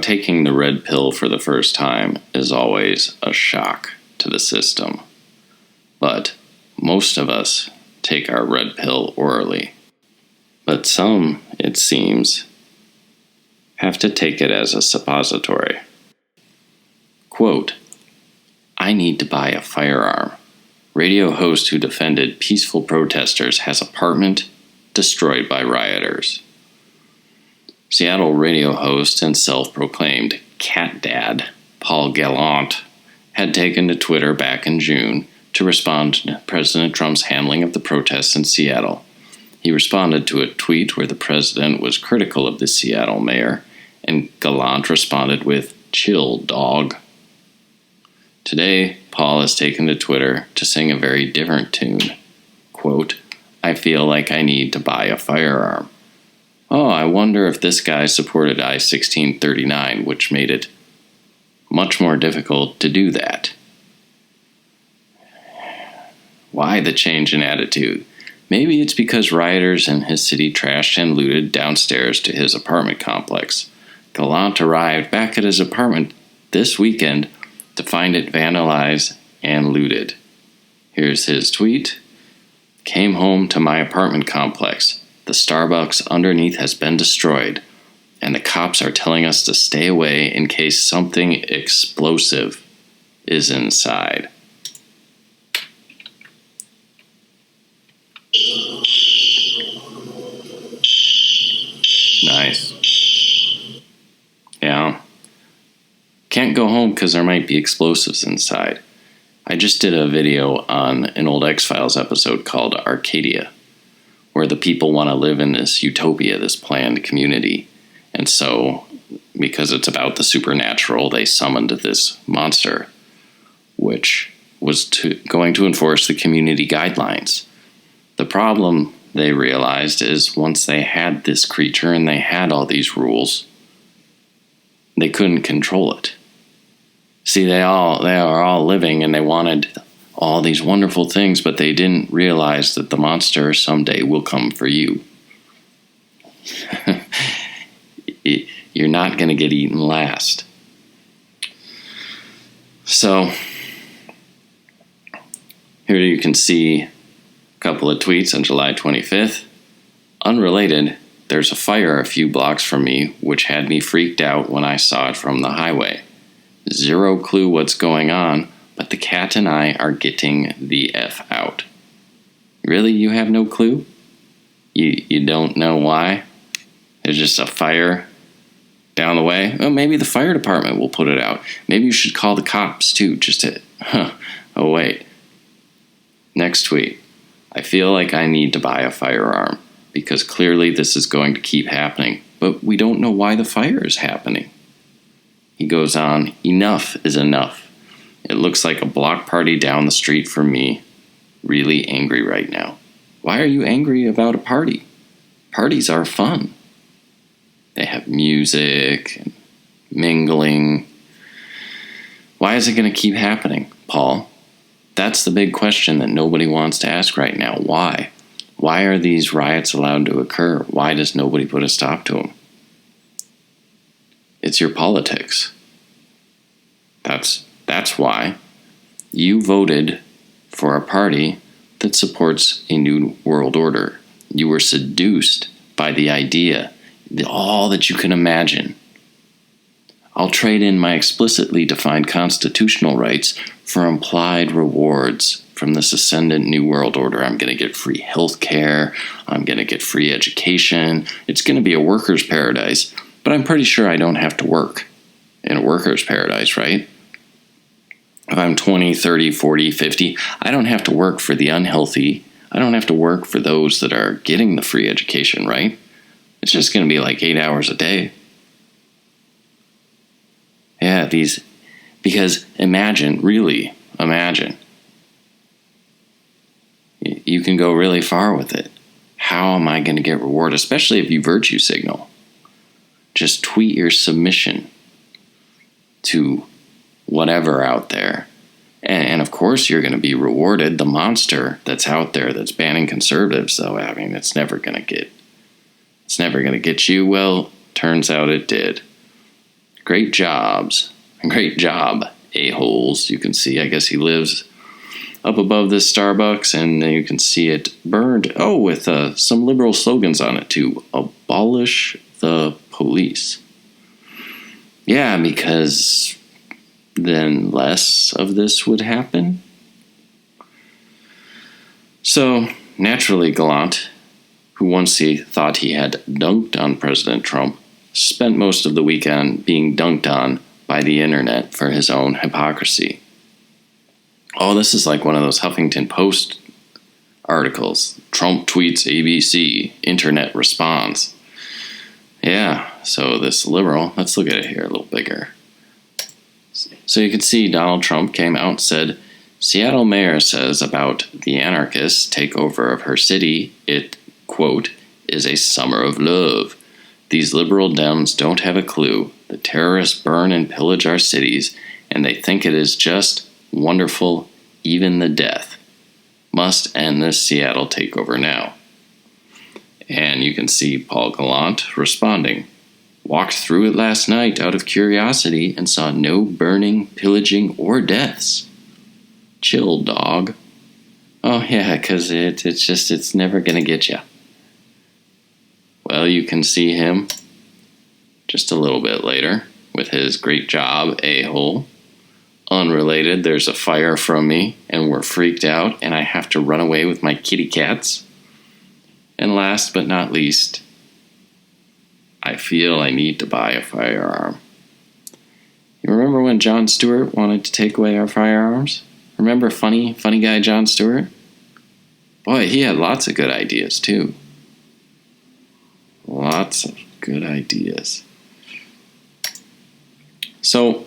Taking the red pill for the first time is always a shock to the system. But most of us take our red pill orally. But some, it seems, have to take it as a suppository. Quote, I need to buy a firearm. Radio host who defended peaceful protesters has apartment destroyed by rioters. Seattle radio host and self-proclaimed cat dad Paul Gallant had taken to Twitter back in June to respond to President Trump's handling of the protests in Seattle. He responded to a tweet where the president was critical of the Seattle mayor, and Gallant responded with, chill, dog. Today, Paul has taken to Twitter to sing a very different tune. Quote, I feel like I need to buy a firearm. Oh, I wonder if this guy supported I-1639, which made it much more difficult to do that. Why the change in attitude? Maybe it's because rioters in his city trashed and looted downstairs to his apartment complex. Gallant arrived back at his apartment this weekend to find it vandalized and looted. Here's his tweet. Came home to my apartment complex. The Starbucks underneath has been destroyed, and the cops are telling us to stay away in case something explosive is inside. Nice. Yeah. Can't go home because there might be explosives inside. I just did a video on an old X-Files episode called Arcadia, where the people want to live in this utopia, this planned community. And so, because it's about the supernatural, they summoned this monster, which was going to enforce the community guidelines. The problem, they realized, is once they had this creature and they had all these rules, they couldn't control it. See, they are all living and they wanted all these wonderful things, but they didn't realize that the monster someday will come for you. You're not going to get eaten last. So, here you can see a couple of tweets on July 25th. Unrelated, there's a fire a few blocks from me, which had me freaked out when I saw it from the highway. Zero clue what's going on, but the cat and I are getting the F out. Really, you have no clue? You don't know why? There's just a fire down the way? Well, maybe the fire department will put it out. Maybe you should call the cops, too, just to... Oh, wait. Next tweet. I feel like I need to buy a firearm, because clearly this is going to keep happening, but we don't know why the fire is happening. He goes on, enough is enough. It looks like a block party down the street from me. Really angry right now. Why are you angry about a party? Parties are fun. They have music and mingling. Why is it going to keep happening, Paul? That's the big question that nobody wants to ask right now. Why? Why are these riots allowed to occur? Why does nobody put a stop to them? It's your politics. That's why. You voted for a party that supports a new world order. You were seduced by the idea, all that you can imagine. I'll trade in my explicitly defined constitutional rights for implied rewards from this ascendant new world order. I'm going to get free health care. I'm going to get free education. It's going to be a worker's paradise. But I'm pretty sure I don't have to work in a worker's paradise, right? If I'm 20, 30, 40, 50, I don't have to work for the unhealthy. I don't have to work for those that are getting the free education, right? It's just going to be like 8 hours a day. Yeah, because imagine, really imagine. You can go really far with it. How am I going to get reward, especially if you virtue signal? Just tweet your submission to whatever out there. And of course you're going to be rewarded. The monster that's out there that's banning conservatives, though, I mean, it's never going to get you. Well, turns out it did. Great jobs. Great job, a-holes. You can see, I guess he lives up above this Starbucks, and you can see it burned. Oh, with some liberal slogans on it, too. Abolish the police. Yeah, because then less of this would happen. So, naturally, Gallant, who once he thought he had dunked on President Trump, spent most of the weekend being dunked on by the internet for his own hypocrisy. Oh, this is like one of those Huffington Post articles. Trump tweets ABC, internet responds. Yeah, so this liberal, let's look at it here a little bigger. So you can see Donald Trump came out and said, Seattle mayor says about the anarchists' takeover of her city, it, quote, is a summer of love. These liberal Dems don't have a clue. The terrorists burn and pillage our cities, and they think it is just wonderful, even the death. Must end this Seattle takeover now. And you can see Paul Gallant responding. Walked through it last night out of curiosity and saw no burning, pillaging, or deaths. Chill, dog. Oh, yeah, because it's never going to get you. Well, you can see him just a little bit later with his great job, a-hole. Unrelated, there's a fire from me, and we're freaked out, and I have to run away with my kitty cats. And last but not least, I feel I need to buy a firearm. You remember when Jon Stewart wanted to take away our firearms? Remember funny guy Jon Stewart? Boy, he had lots of good ideas, too. Lots of good ideas. So,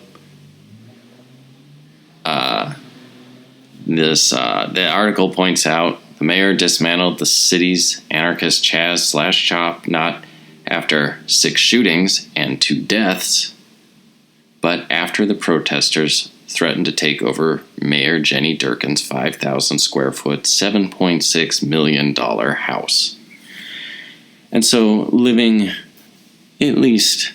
the article points out the mayor dismantled the city's anarchist Chaz/Chop not after 6 shootings and 2 deaths, but after the protesters threatened to take over Mayor Jenny Durkin's 5,000 square foot, $7.6 million house. And so, living at least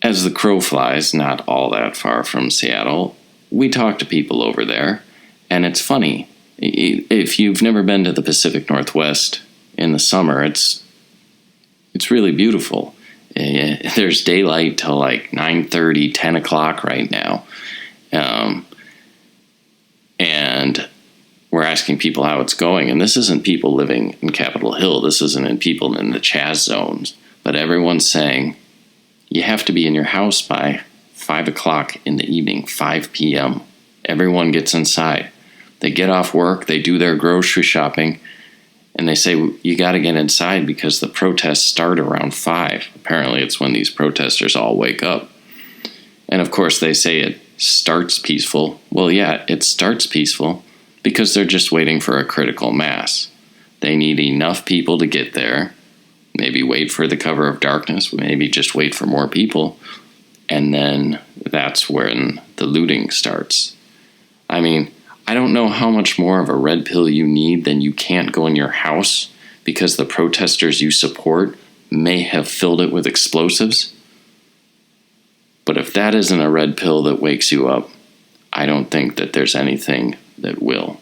as the crow flies, not all that far from Seattle, we talk to people over there, and it's funny. If you've never been to the Pacific Northwest in the summer, it's really beautiful. There's daylight till like 9:30, 10 o'clock right now. And we're asking people how it's going. And this isn't people living in Capitol Hill. This isn't in people in the Chaz zones. But everyone's saying, you have to be in your house by 5 o'clock in the evening, 5 p.m. Everyone gets inside. They get off work, they do their grocery shopping, and they say, you got to get inside because the protests start around 5. Apparently, it's when these protesters all wake up. And of course, they say it starts peaceful. Well, yeah, it starts peaceful because they're just waiting for a critical mass. They need enough people to get there, maybe wait for the cover of darkness, maybe just wait for more people, and then that's when the looting starts. I mean, I don't know how much more of a red pill you need than you can't go in your house because the protesters you support may have filled it with explosives. But if that isn't a red pill that wakes you up, I don't think that there's anything that will.